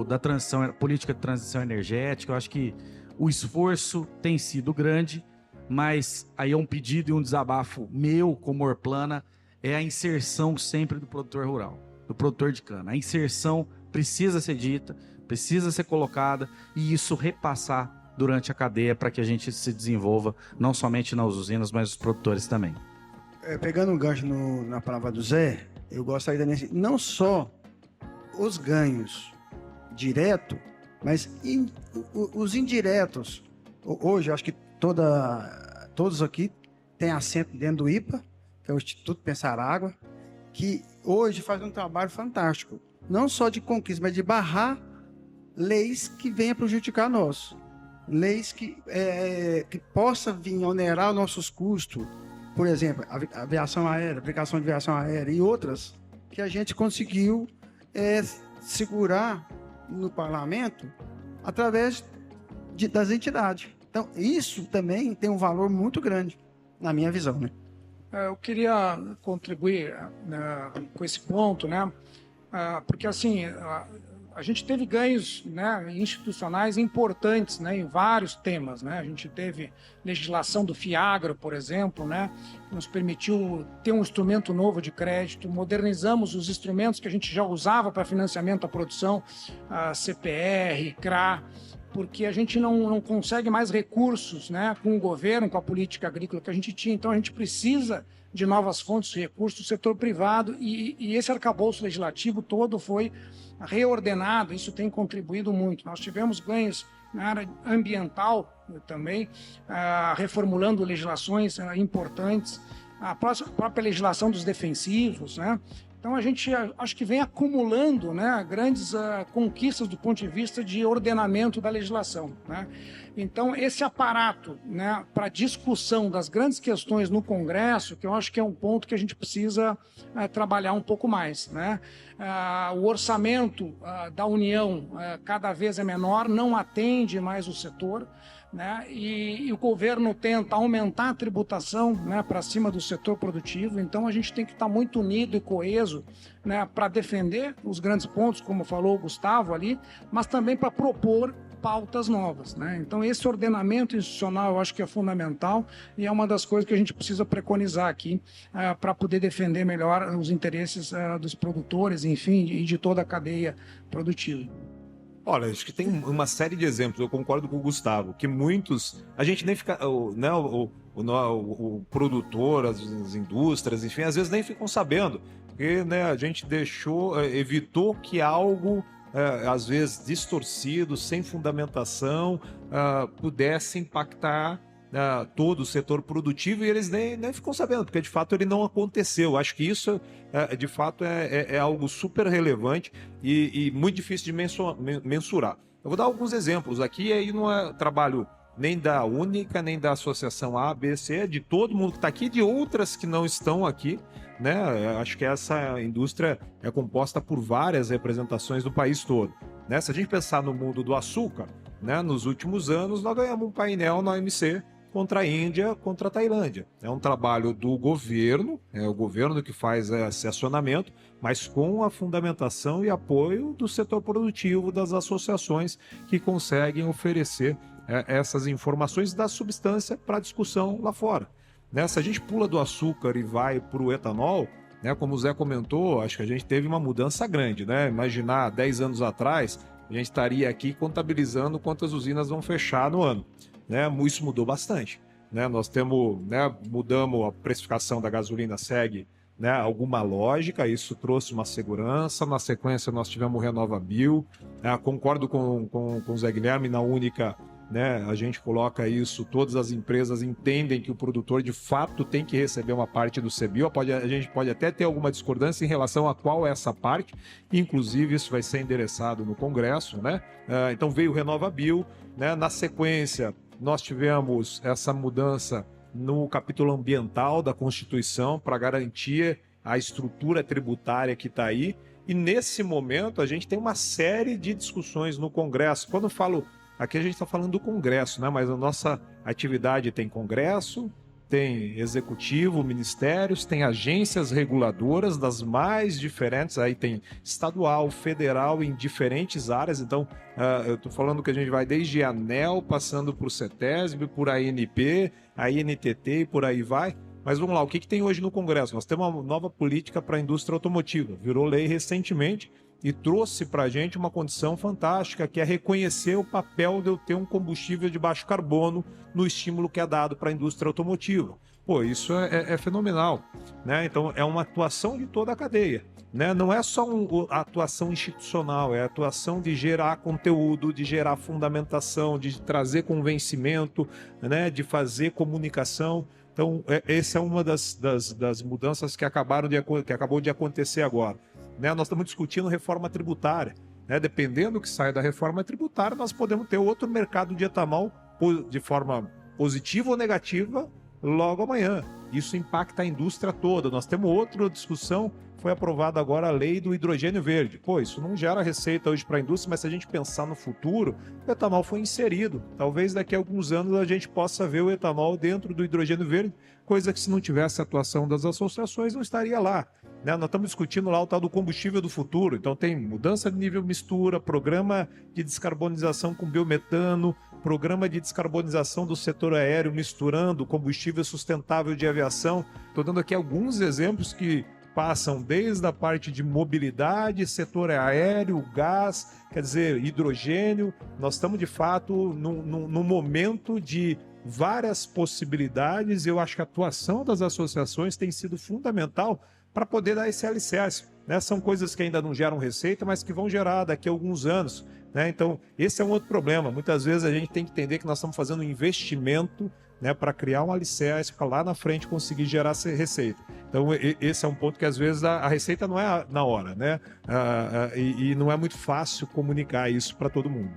da transição, política de transição energética. Eu acho que o esforço tem sido grande, mas aí é um pedido e um desabafo meu como Orplana, é a inserção sempre do produtor rural, do produtor de cana. A inserção precisa ser dita, precisa ser colocada, e isso repassar durante a cadeia para que a gente se desenvolva, não somente nas usinas, mas os produtores também. Pegando um gancho na palavra do Zé, eu gostaria de não só os ganhos diretos, mas os indiretos. Hoje, acho que todos aqui têm assento dentro do IPA, que é o Instituto Pensar Água, que hoje faz um trabalho fantástico, não só de conquista, mas de barrar leis que venham prejudicar nós. Leis que possa vir onerar os nossos custos, por exemplo, a aviação aérea, aplicação de aviação aérea e outras, que a gente conseguiu segurar no parlamento através das entidades. Então, isso também tem um valor muito grande, na minha visão, né? Eu queria contribuir com esse ponto, né? Porque, assim, a gente teve ganhos, né, institucionais importantes, né, em vários temas, né? A gente teve legislação do FIAGRO, por exemplo, né, que nos permitiu ter um instrumento novo de crédito. Modernizamos os instrumentos que a gente já usava para financiamento da produção, CPR, CRA, porque a gente não consegue mais recursos, né, com o governo, com a política agrícola que a gente tinha. Então, a gente precisa de novas fontes de recursos do setor privado, e esse arcabouço legislativo todo foi reordenado. Isso tem contribuído muito. Nós tivemos ganhos na área ambiental também, reformulando legislações importantes, a própria legislação dos defensivos, né? Então, a gente acho que vem acumulando, né, grandes conquistas do ponto de vista de ordenamento da legislação, né? Então, esse aparato, né, para discussão das grandes questões no Congresso, que eu acho que é um ponto que a gente precisa trabalhar um pouco mais, né? O orçamento da União cada vez é menor, não atende mais o setor, né? E o governo tenta aumentar a tributação, né, para cima do setor produtivo. Então, a gente tem que estar muito unido e coeso, né, para defender os grandes pontos, como falou o Gustavo ali, mas também para propor pautas novas, né? Então, esse ordenamento institucional eu acho que é fundamental, e é uma das coisas que a gente precisa preconizar aqui para poder defender melhor os interesses dos produtores, enfim, e de toda a cadeia produtiva. Olha, acho que tem uma série de exemplos. Eu concordo com o Gustavo, que muitos, a gente nem fica, né, o produtor, as indústrias, enfim, às vezes nem ficam sabendo, porque, né, a gente evitou que algo às vezes distorcido, sem fundamentação, pudesse impactar todo o setor produtivo, e eles nem ficam sabendo, porque de fato ele não aconteceu. Acho que isso de fato é algo super relevante e muito difícil de mensurar. Eu vou dar alguns exemplos aqui, e aí não é trabalho nem da Única, nem da Associação A, B, C, é de todo mundo que está aqui, de outras que não estão aqui, né? Acho que essa indústria é composta por várias representações do país todo, né? Se a gente pensar no mundo do açúcar, né, nos últimos anos nós ganhamos um painel na OMC contra a Índia, contra a Tailândia. É um trabalho do governo, é o governo que faz esse acionamento, mas com a fundamentação e apoio do setor produtivo, das associações que conseguem oferecer essas informações da substância para discussão lá fora, né? Se a gente pula do açúcar e vai para o etanol, né, como o Zé comentou, acho que a gente teve uma mudança grande, né? Imaginar 10 anos atrás, a gente estaria aqui contabilizando quantas usinas vão fechar no ano, né? Isso mudou bastante, né? Nós temos, né, mudamos a precificação da gasolina, segue, né, alguma lógica, isso trouxe uma segurança. Na sequência nós tivemos o RenovaBio, concordo com o Zé Guilherme, na Única né? A gente coloca isso, todas as empresas entendem que o produtor de fato tem que receber uma parte do CBIO. A gente pode até ter alguma discordância em relação a qual é essa parte, inclusive isso vai ser endereçado no Congresso, né? Então veio o RenovaBio, né? Na sequência, nós tivemos essa mudança no capítulo ambiental da Constituição para garantir a estrutura tributária que está aí. E nesse momento a gente tem uma série de discussões no Congresso. Quando eu falo, aqui a gente está falando do Congresso, né? Mas a nossa atividade tem Congresso, tem Executivo, Ministérios, tem agências reguladoras das mais diferentes, aí tem estadual, federal, em diferentes áreas. Então, eu estou falando que a gente vai desde a ANEEL, passando por CETESB, por ANP, a INTT e por aí vai. Mas vamos lá, o que tem hoje no Congresso? Nós temos uma nova política para a indústria automotiva, virou lei recentemente e trouxe para a gente uma condição fantástica, que é reconhecer o papel de eu ter um combustível de baixo carbono no estímulo que é dado para a indústria automotiva. Pô, isso é fenomenal, né? Então, é uma atuação de toda a cadeia, né? Não é só a atuação institucional, é a atuação de gerar conteúdo, de gerar fundamentação, de trazer convencimento, né? De fazer comunicação. Então, essa é uma das mudanças que acabou de acontecer agora. Né? Nós estamos discutindo reforma tributária. Né? Dependendo do que sai da reforma tributária, nós podemos ter outro mercado de etanol de forma positiva ou negativa logo amanhã. Isso impacta a indústria toda. Nós temos outra discussão, foi aprovada agora a lei do hidrogênio verde. Pô, isso não gera receita hoje para a indústria, mas se a gente pensar no futuro, o etanol foi inserido. Talvez daqui a alguns anos a gente possa ver o etanol dentro do hidrogênio verde, coisa que se não tivesse a atuação das associações não estaria lá. Né? Nós estamos discutindo lá o tal do combustível do futuro. Então tem mudança de nível mistura, programa de descarbonização com biometano, programa de descarbonização do setor aéreo misturando combustível sustentável de aviação. Estou dando aqui alguns exemplos que passam desde a parte de mobilidade, setor aéreo, gás, quer dizer, hidrogênio. Nós estamos, de fato, num momento de várias possibilidades. Eu acho que a atuação das associações tem sido fundamental para poder dar esse alicerce. Né? São coisas que ainda não geram receita, mas que vão gerar daqui a alguns anos. Né? Então, esse é um outro problema. Muitas vezes a gente tem que entender que nós estamos fazendo um investimento, né, para criar um alicerce, para lá na frente conseguir gerar receita. Então, esse é um ponto que às vezes a receita não é na hora, né? E não é muito fácil comunicar isso para todo mundo.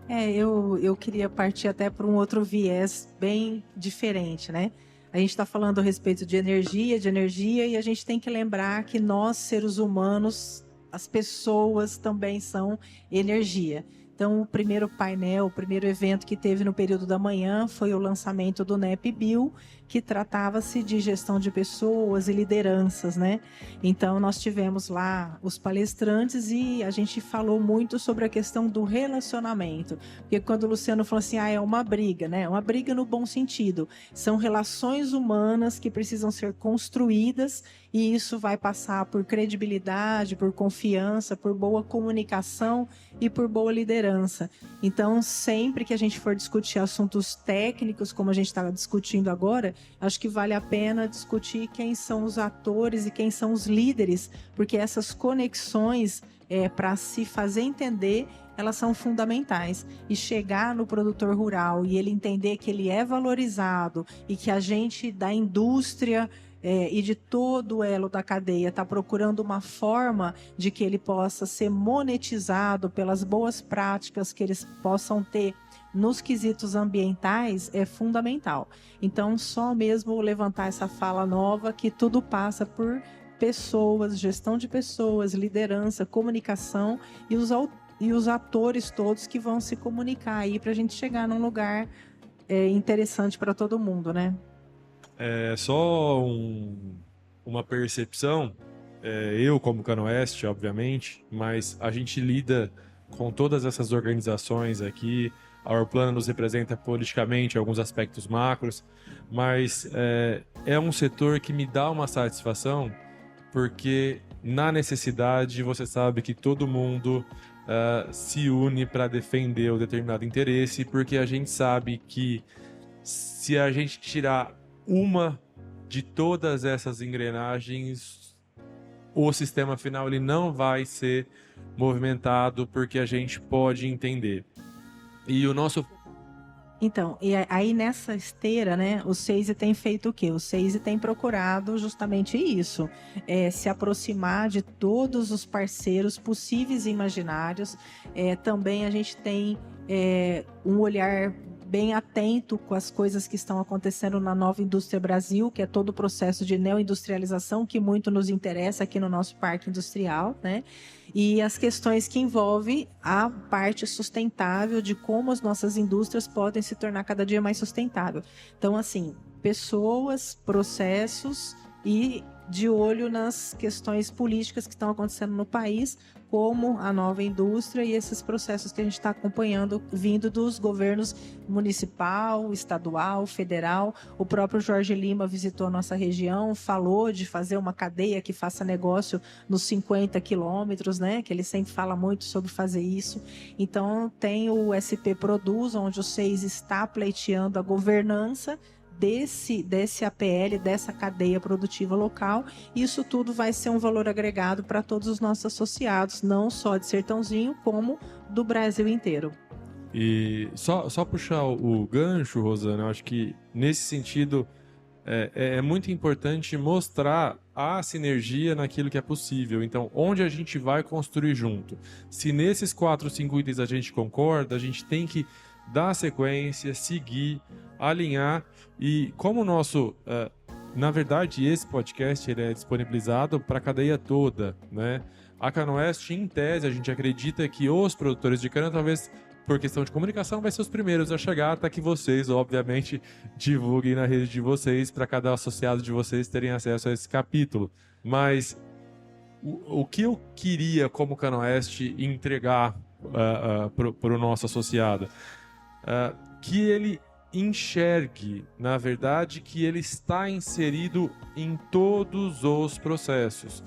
Eu queria partir até para um outro viés bem diferente, né? A gente está falando a respeito de energia, e a gente tem que lembrar que nós, seres humanos, as pessoas também são energia. Então, o primeiro painel, o primeiro evento que teve no período da manhã foi o lançamento do NEP-Bio, que tratava-se de gestão de pessoas e lideranças, né? Então, nós tivemos lá os palestrantes e a gente falou muito sobre a questão do relacionamento. Porque quando o Luciano falou assim, é uma briga, né? Uma briga no bom sentido. São relações humanas que precisam ser construídas e isso vai passar por credibilidade, por confiança, por boa comunicação e por boa liderança. Então, sempre que a gente for discutir assuntos técnicos, como a gente está discutindo agora, acho que vale a pena discutir quem são os atores e quem são os líderes, porque essas conexões, para se fazer entender, elas são fundamentais. E chegar no produtor rural e ele entender que ele é valorizado e que a gente da indústria e de todo o elo da cadeia está procurando uma forma de que ele possa ser monetizado pelas boas práticas que eles possam ter nos quesitos ambientais é fundamental. Então, só mesmo levantar essa fala nova que tudo passa por pessoas, gestão de pessoas, liderança, comunicação e os atores todos que vão se comunicar aí para a gente chegar num lugar interessante para todo mundo, né? É só uma percepção, eu como Canoeste, obviamente, mas a gente lida com todas essas organizações aqui. A Orplana nos representa politicamente em alguns aspectos macros, mas é um setor que me dá uma satisfação, porque na necessidade você sabe que todo mundo se une para defender um determinado interesse, porque a gente sabe que se a gente tirar uma de todas essas engrenagens, o sistema final ele não vai ser movimentado, porque a gente pode entender. E o nosso Então, e aí nessa esteira, né, o SEISI tem feito o quê? O SEISI tem procurado justamente isso, se aproximar de todos os parceiros possíveis e imaginários. Também a gente tem um olhar bem atento com as coisas que estão acontecendo na Nova Indústria Brasil, que é todo o processo de neoindustrialização que muito nos interessa aqui no nosso parque industrial, né? E as questões que envolvem a parte sustentável de como as nossas indústrias podem se tornar cada dia mais sustentável. Então, assim, pessoas, processos e de olho nas questões políticas que estão acontecendo no país, como a nova indústria e esses processos que a gente está acompanhando vindo dos governos municipal, estadual, federal. O próprio Jorge Lima visitou a nossa região, falou de fazer uma cadeia que faça negócio nos 50 quilômetros, né? Que ele sempre fala muito sobre fazer isso. Então, tem o SP Produz, onde o SEISI está pleiteando a governança desse APL, dessa cadeia produtiva local. Isso tudo vai ser um valor agregado para todos os nossos associados, não só de Sertãozinho, como do Brasil inteiro. E só puxar o gancho, Rosana, eu acho que nesse sentido é muito importante mostrar a sinergia naquilo que é possível. Então, onde a gente vai construir junto? Se nesses 4, 5 itens a gente concorda, a gente tem que dar sequência, seguir, alinhar. E como o nosso... na verdade, esse podcast ele é disponibilizado para a cadeia toda, né? A Canoeste, em tese, a gente acredita que os produtores de cana, talvez por questão de comunicação, vai ser os primeiros a chegar, até que vocês, obviamente, divulguem na rede de vocês, para cada associado de vocês terem acesso a esse capítulo. Mas o que eu queria, como Canoeste, entregar para o nosso associado? Que ele enxergue, na verdade, que ele está inserido em todos os processos.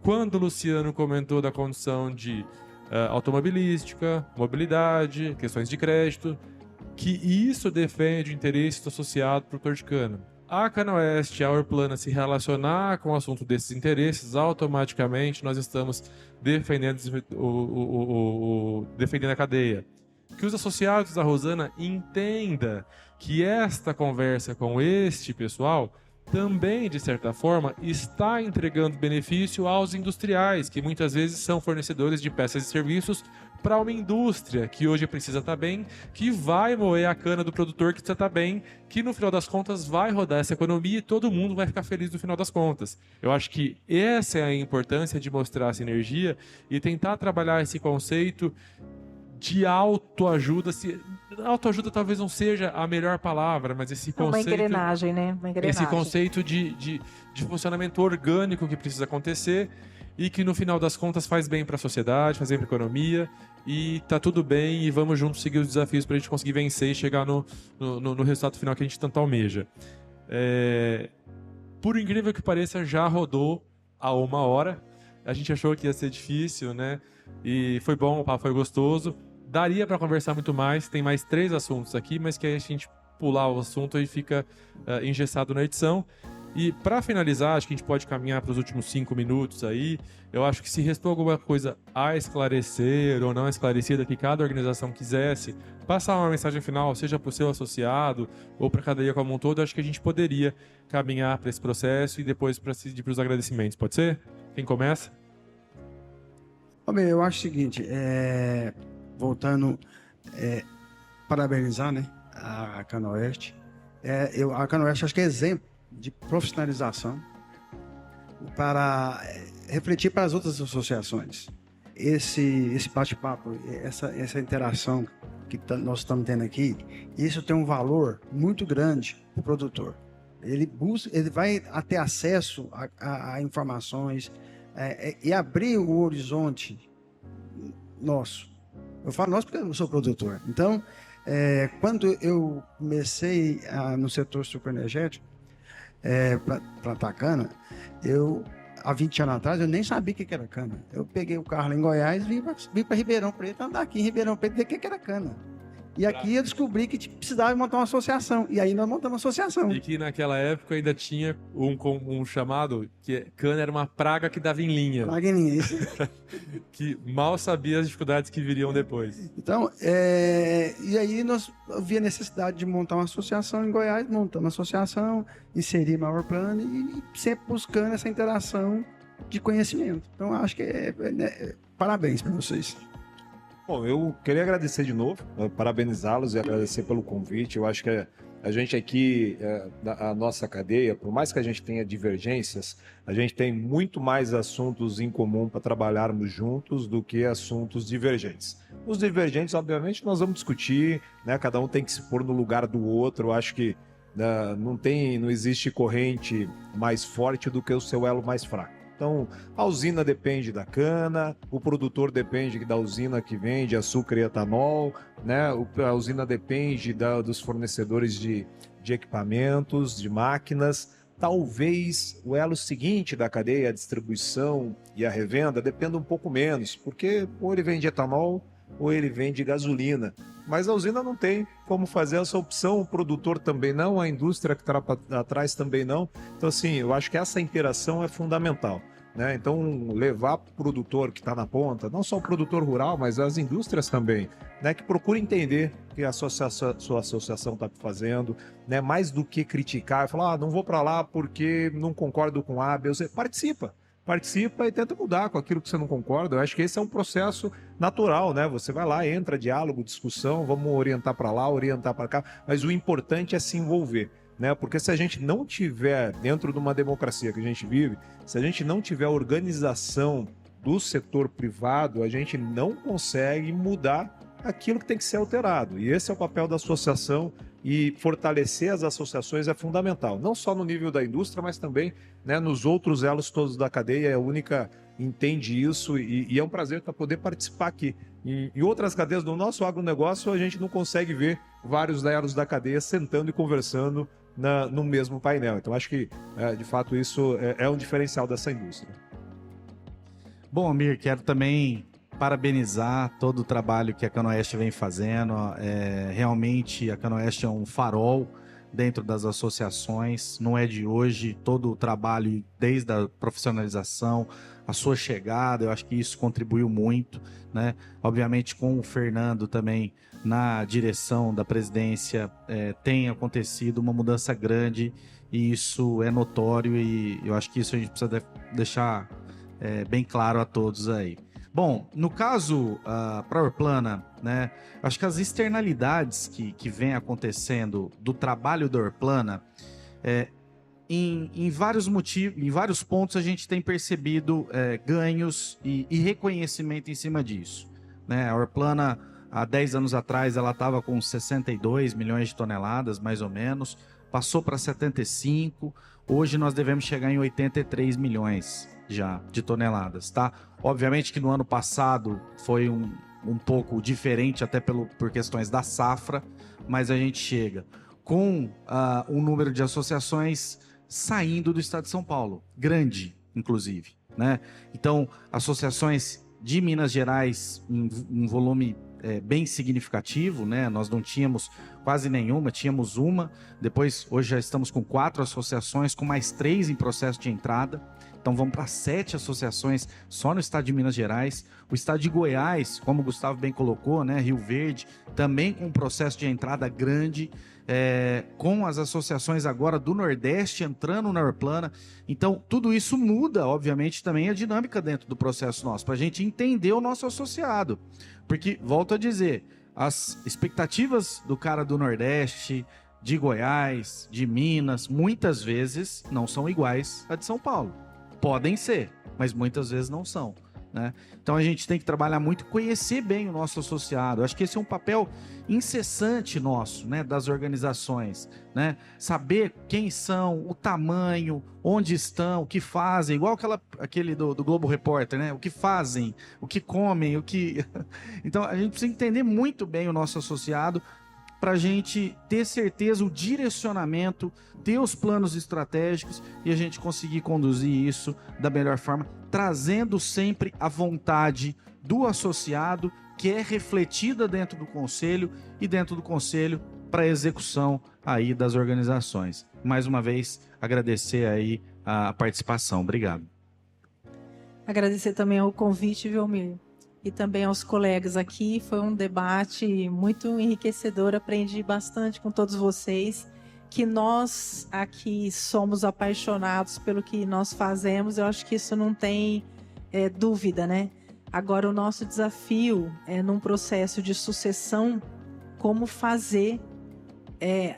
Quando o Luciano comentou da condição de automobilística, mobilidade, questões de crédito, que isso defende o interesse do associado produtor de cana. A Canoeste, a Orplana se relacionar com o assunto desses interesses, automaticamente nós estamos defendendo a cadeia. Que os associados da Rosana entendam que esta conversa com este pessoal também, de certa forma, está entregando benefício aos industriais, que muitas vezes são fornecedores de peças e serviços para uma indústria que hoje precisa estar bem, que vai moer a cana do produtor que precisa estar bem, que no final das contas vai rodar essa economia e todo mundo vai ficar feliz no final das contas. Eu acho que essa é a importância de mostrar a sinergia e tentar trabalhar esse conceito de autoajuda. Autoajuda talvez não seja a melhor palavra, mas esse conceito... Uma engrenagem, né? Uma engrenagem. Esse conceito de funcionamento orgânico que precisa acontecer e que no final das contas faz bem para a sociedade, faz bem para a economia e tá tudo bem e vamos juntos seguir os desafios para a gente conseguir vencer e chegar no resultado final que a gente tanto almeja. Por incrível que pareça, já rodou há 1 hora. A gente achou que ia ser difícil, né? E foi bom, o papo foi gostoso. Daria para conversar muito mais, tem mais 3 assuntos aqui, mas que aí a gente pular o assunto e fica engessado na edição. E para finalizar, acho que a gente pode caminhar para os últimos 5 minutos aí. Eu acho que se restou alguma coisa a esclarecer ou não esclarecida que cada organização quisesse, passar uma mensagem final, seja para o seu associado ou para a cadeia como um todo, acho que a gente poderia caminhar para esse processo e depois para os agradecimentos. Pode ser? Quem começa? Bem, eu acho o seguinte, voltando, parabenizar, né, a Canoeste. A Canoeste acho que é exemplo de profissionalização para refletir para as outras associações. Esse bate-papo, essa interação que nós estamos tendo aqui, isso tem um valor muito grande para o produtor. Ele vai ter acesso a informações e abrir o horizonte nosso. Eu falo nosso porque eu sou produtor. Então, quando eu comecei no setor sucroenergético, plantar cana, há 20 anos atrás, eu nem sabia o que era cana. Eu peguei o carro lá em Goiás e vim para Ribeirão Preto, andar aqui em Ribeirão Preto, ver o que era cana. E aqui eu descobri que precisava montar uma associação. E aí nós montamos uma associação. E que naquela época ainda tinha um chamado que cana era uma praga que dava em linha. Magninha, isso. Que mal sabia as dificuldades que viriam depois. Então, e aí nós havia necessidade de montar uma associação em Goiás, montamos uma associação, inserir maior plano e sempre buscando essa interação de conhecimento. Então, acho que parabéns para vocês. Bom, eu queria agradecer de novo, parabenizá-los e agradecer pelo convite. Eu acho que a gente aqui, a nossa cadeia, por mais que a gente tenha divergências, a gente tem muito mais assuntos em comum para trabalharmos juntos do que assuntos divergentes. Os divergentes, obviamente, nós vamos discutir, né? Cada um tem que se pôr no lugar do outro. Eu acho que não existe corrente mais forte do que o seu elo mais fraco. Então, a usina depende da cana, o produtor depende da usina que vende açúcar e etanol, né? A usina depende dos fornecedores de equipamentos, de máquinas. Talvez o elo seguinte da cadeia, a distribuição e a revenda, dependa um pouco menos, porque ou ele vende etanol ou ele vende gasolina. Mas a usina não tem como fazer essa opção, o produtor também não, a indústria que está atrás também não. Então, assim, eu acho que essa interação é fundamental, né? Então, levar para o produtor que está na ponta, não só o produtor rural, mas as indústrias também, né? Que procura entender o que a sua associação está fazendo, né? Mais do que criticar e falar, não vou para lá porque não concordo com A, B ou C. Participa e tenta mudar com aquilo que você não concorda. Eu acho que esse é um processo natural, né? Você vai lá, entra, diálogo, discussão, vamos orientar para lá, orientar para cá, mas o importante é se envolver, né? Porque se a gente não tiver, dentro de uma democracia que a gente vive, se a gente não tiver organização do setor privado, a gente não consegue mudar aquilo que tem que ser alterado. E esse é o papel da associação, e fortalecer as associações é fundamental, não só no nível da indústria, mas também, né, nos outros elos todos da cadeia. A Única entende isso e é um prazer poder participar aqui. Em outras cadeias do nosso agronegócio, a gente não consegue ver vários elos da cadeia sentando e conversando no mesmo painel. Então, acho que, de fato, isso é um diferencial dessa indústria. Bom, Amir, quero também parabenizar todo o trabalho que a Canoeste vem fazendo. Realmente a Canoeste é um farol dentro das associações, não é de hoje, todo o trabalho desde a profissionalização, a sua chegada, eu acho que isso contribuiu muito, né? Obviamente com o Fernando também na direção da presidência tem acontecido uma mudança grande e isso é notório, e eu acho que isso a gente precisa deixar bem claro a todos aí. Bom, no caso para a Orplana, né, acho que as externalidades que vem acontecendo do trabalho da Orplana, em vários motivos, em vários pontos a gente tem percebido ganhos e reconhecimento em cima disso, né? A Orplana, há 10 anos atrás, ela estava com 62 milhões de toneladas, mais ou menos, passou para 75, hoje nós devemos chegar em 83 milhões já de toneladas, tá? Obviamente que no ano passado foi um pouco diferente, até por questões da safra, mas a gente chega com um número de associações saindo do estado de São Paulo, grande, inclusive, né? Então, associações de Minas Gerais em um volume bem significativo, né? Nós não tínhamos quase nenhuma, tínhamos uma, depois hoje já estamos com 4 associações, com mais 3 em processo de entrada. Então vamos para 7 associações só no estado de Minas Gerais. O estado de Goiás, como o Gustavo bem colocou, né, Rio Verde, também com um processo de entrada grande, com as associações agora do Nordeste entrando na Orplana. Então tudo isso muda, obviamente, também a dinâmica dentro do processo nosso, para a gente entender o nosso associado. Porque, volto a dizer, as expectativas do cara do Nordeste, de Goiás, de Minas, muitas vezes não são iguais à de São Paulo. Podem ser, mas muitas vezes não são, né? Então a gente tem que trabalhar muito, conhecer bem o nosso associado. Acho que esse é um papel incessante nosso, né, das organizações, né? Saber quem são, o tamanho, onde estão, o que fazem, igual aquele do Globo Repórter, né? O que fazem, o que comem, o que... Então a gente precisa entender muito bem o nosso associado para a gente ter certeza, o direcionamento, ter os planos estratégicos e a gente conseguir conduzir isso da melhor forma, trazendo sempre a vontade do associado, que é refletida dentro do conselho e dentro do conselho para execução aí das organizações. Mais uma vez, agradecer aí a participação. Obrigado. Agradecer também ao convite, Vilmir, e também aos colegas aqui. Foi um debate muito enriquecedor, aprendi bastante com todos vocês, que nós aqui somos apaixonados pelo que nós fazemos. Eu acho que isso não tem dúvida, né? Agora, o nosso desafio é, num processo de sucessão, como fazer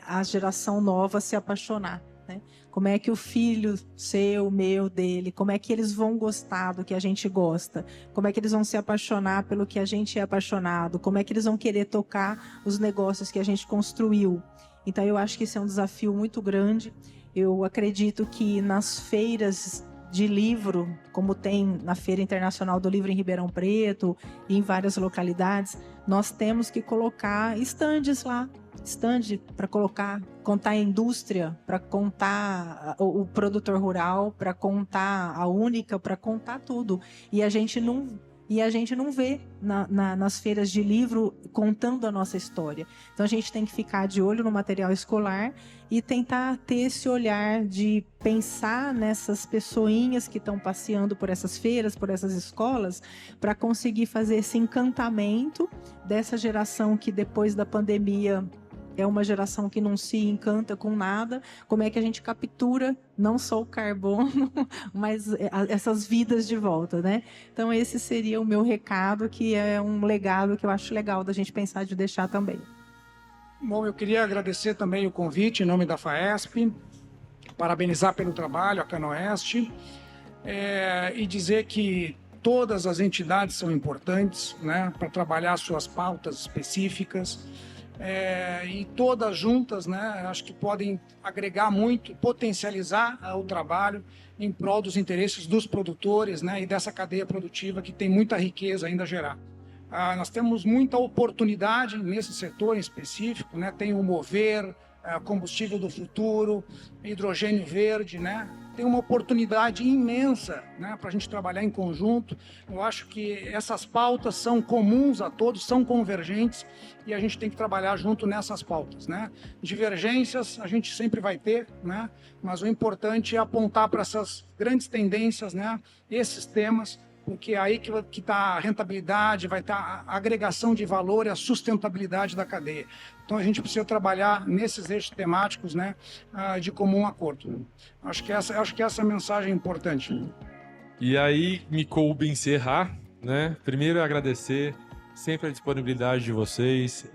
a geração nova se apaixonar, né? Como é que o filho seu, meu, dele, como é que eles vão gostar do que a gente gosta? Como é que eles vão se apaixonar pelo que a gente é apaixonado? Como é que eles vão querer tocar os negócios que a gente construiu? Então, eu acho que esse é um desafio muito grande. Eu acredito que nas feiras de livro, como tem na Feira Internacional do Livro em Ribeirão Preto e em várias localidades, nós temos que colocar estandes lá, estande para contar a indústria, para contar o produtor rural, para contar a Única, para contar tudo. E a gente não vê nas feiras de livro contando a nossa história. Então a gente tem que ficar de olho no material escolar e tentar ter esse olhar de pensar nessas pessoinhas que estão passeando por essas feiras, por essas escolas, para conseguir fazer esse encantamento dessa geração que depois da pandemia é uma geração que não se encanta com nada. Como é que a gente captura não só o carbono, mas essas vidas de volta, né? Então esse seria o meu recado, que é um legado que eu acho legal da gente pensar de deixar também. Bom, eu queria agradecer também o convite em nome da FAESP, parabenizar pelo trabalho a Canoeste, e dizer que todas as entidades são importantes, né, para trabalhar suas pautas específicas. E todas juntas, né, acho que podem agregar muito, potencializar o trabalho em prol dos interesses dos produtores, né, e dessa cadeia produtiva que tem muita riqueza ainda a gerar. Nós temos muita oportunidade nesse setor em específico, né, tem o Mover, combustível do futuro, hidrogênio verde, né? Tem uma oportunidade imensa, né, para a gente trabalhar em conjunto. Eu acho que essas pautas são comuns a todos, são convergentes, e a gente tem que trabalhar junto nessas pautas, né? Divergências a gente sempre vai ter, né? Mas o importante é apontar para essas grandes tendências, né? Esses temas, porque é aí que está a rentabilidade, vai estar a agregação de valor e a sustentabilidade da cadeia. Então a gente precisa trabalhar nesses eixos temáticos, né, de comum acordo. Acho que essa é a mensagem importante. E aí me coube encerrar, né? Primeiro agradecer sempre a disponibilidade de vocês.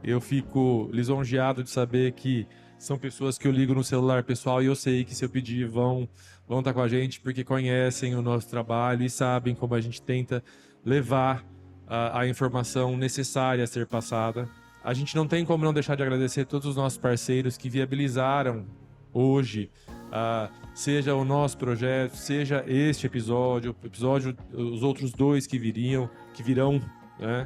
Eu fico lisonjeado de saber que são pessoas que eu ligo no celular pessoal e eu sei que se eu pedir vão estar com a gente porque conhecem o nosso trabalho e sabem como a gente tenta levar a informação necessária a ser passada. A gente não tem como não deixar de agradecer todos os nossos parceiros que viabilizaram hoje, seja o nosso projeto, seja este episódio, os outros dois que virão, né?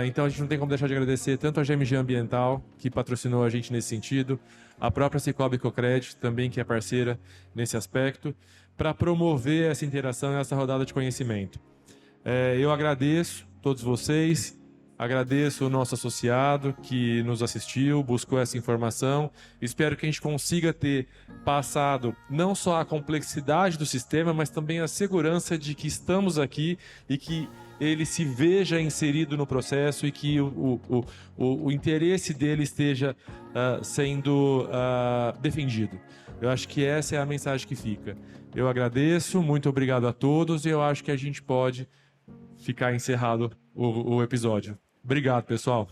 Então a gente não tem como deixar de agradecer tanto a GMG Ambiental, que patrocinou a gente nesse sentido, a própria Cicobi Ecocred, também que é parceira nesse aspecto, para promover essa interação e essa rodada de conhecimento. Eu agradeço todos vocês, agradeço o nosso associado que nos assistiu, buscou essa informação. Espero que a gente consiga ter passado não só a complexidade do sistema, mas também a segurança de que estamos aqui e que ele se veja inserido no processo e que o interesse dele esteja sendo defendido. Eu acho que essa é a mensagem que fica. Eu agradeço, muito obrigado a todos e eu acho que a gente pode ficar encerrado o episódio. Obrigado, pessoal.